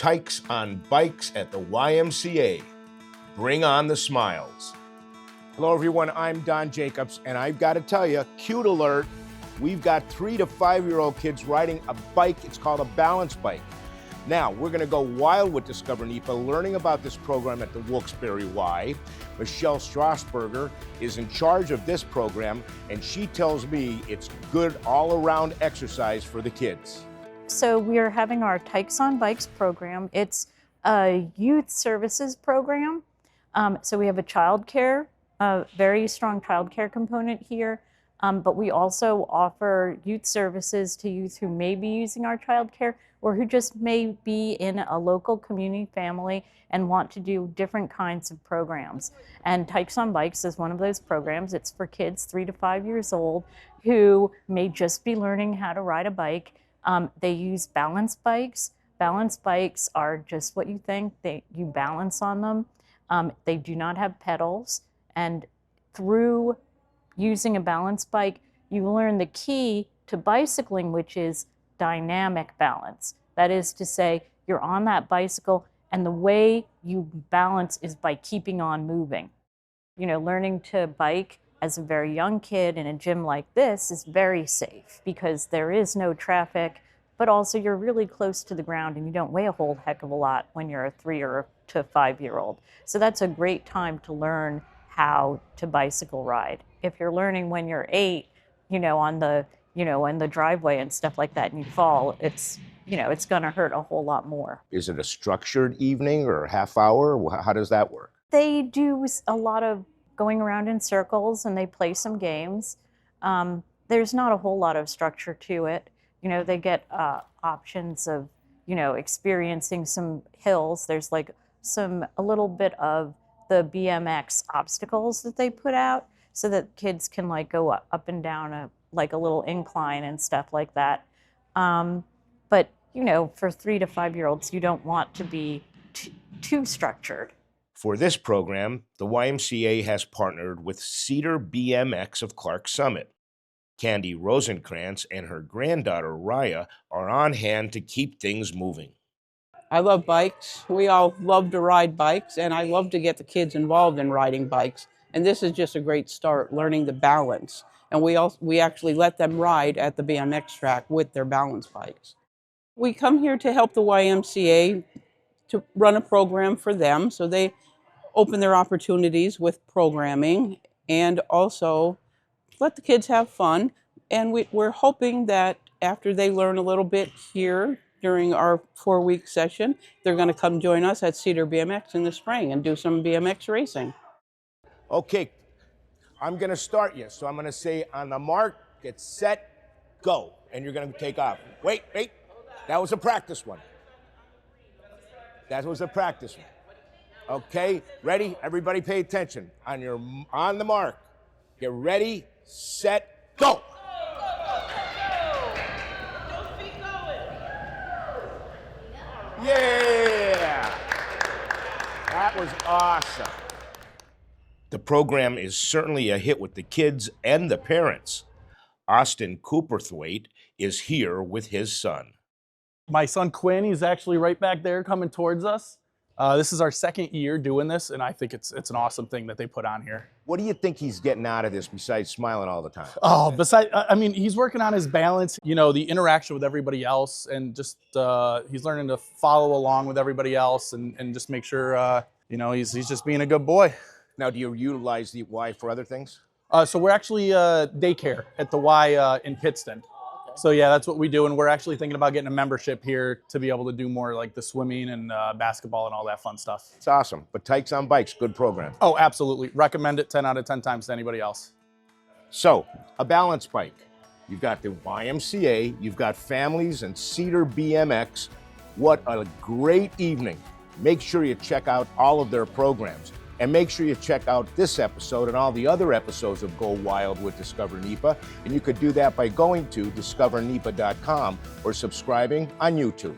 Tikes on Bikes at the YMCA. Bring on the smiles. Hello everyone, I'm Don Jacobs, and I've got to tell you, cute alert, we've got 3 to 5-year-old kids riding a bike. It's called a balance bike. Now, we're gonna go wild with Discover NEPA, learning about this program at the Wilkes-Barre Y. Michelle Strasburger is in charge of this program, and she tells me it's good all-around exercise for the kids. So we are having our Tikes on Bikes program. It's a youth services program. So we have a very strong childcare component here, but we also offer youth services to youth who may be using our childcare or who just may be in a local community family and want to do different kinds of programs. And Tikes on Bikes is one of those programs. It's for kids 3 to 5 years old who may just be learning how to ride a bike. They use balance bikes. Balance bikes are just what you think. You balance on them. They do not have pedals. And through using a balance bike, you learn the key to bicycling, which is dynamic balance. That is to say, you're on that bicycle and the way you balance is by keeping on moving. You know, learning to bike as a very young kid in a gym like this is very safe because there is no traffic, but also you're really close to the ground and you don't weigh a whole heck of a lot when you're a 3 or to 5-year-old. So that's a great time to learn how to bicycle ride. If you're learning when you're 8, in the driveway and stuff like that, and you fall, it's going to hurt a whole lot more. Is it a structured evening or a half hour? How does that work? They do a lot of going around in circles and they play some games. There's not a whole lot of structure to it. They get options of, experiencing some hills. There's like a little bit of the BMX obstacles that they put out so that kids can like go up and down a little incline and stuff like that. But, for 3 to 5-year-olds, you don't want to be too structured. For this program, the YMCA has partnered with Cedar BMX of Clark Summit. Candy Rosenkrantz and her granddaughter, Raya, are on hand to keep things moving. I love bikes. We all love to ride bikes, and I love to get the kids involved in riding bikes. And this is just a great start, learning the balance. And we actually let them ride at the BMX track with their balance bikes. We come here to help the YMCA to run a program for them, so they open their opportunities with programming and also let the kids have fun. And we're hoping that after they learn a little bit here during our 4-week session, they're going to come join us at Cedar BMX in the spring and do some BMX racing. Okay, I'm going to start you. So I'm going to say on the mark, get set, go. And you're going to take off. Wait. That was a practice one. That was a practice one. Okay, ready? Everybody pay attention. On the mark, get ready, set, go. Yeah! That was awesome. The program is certainly a hit with the kids and the parents. Austin 𝗄𝗏 is here with his son. My son Quinn, he's actually right back there coming towards us. This is our 2nd year doing this, and I think it's an awesome thing that they put on here. What do you think he's getting out of this besides smiling all the time? Oh, he's working on his balance, the interaction with everybody else, and just he's learning to follow along with everybody else and just make sure, he's just being a good boy. Now, do you utilize the Y for other things? So we're actually daycare at the Y in Pittston. So yeah, that's what we do, and we're actually thinking about getting a membership here to be able to do more like the swimming and basketball and all that fun stuff. It's awesome. But Tikes on Bikes, good program. Oh, absolutely. Recommend it 10 out of 10 times to anybody else. So, a balance bike. You've got the YMCA, you've got families and Cedar BMX. What a great evening. Make sure you check out all of their programs. And make sure you check out this episode and all the other episodes of Go Wild with Discover NEPA. And you could do that by going to DiscoverNEPA.com or subscribing on YouTube.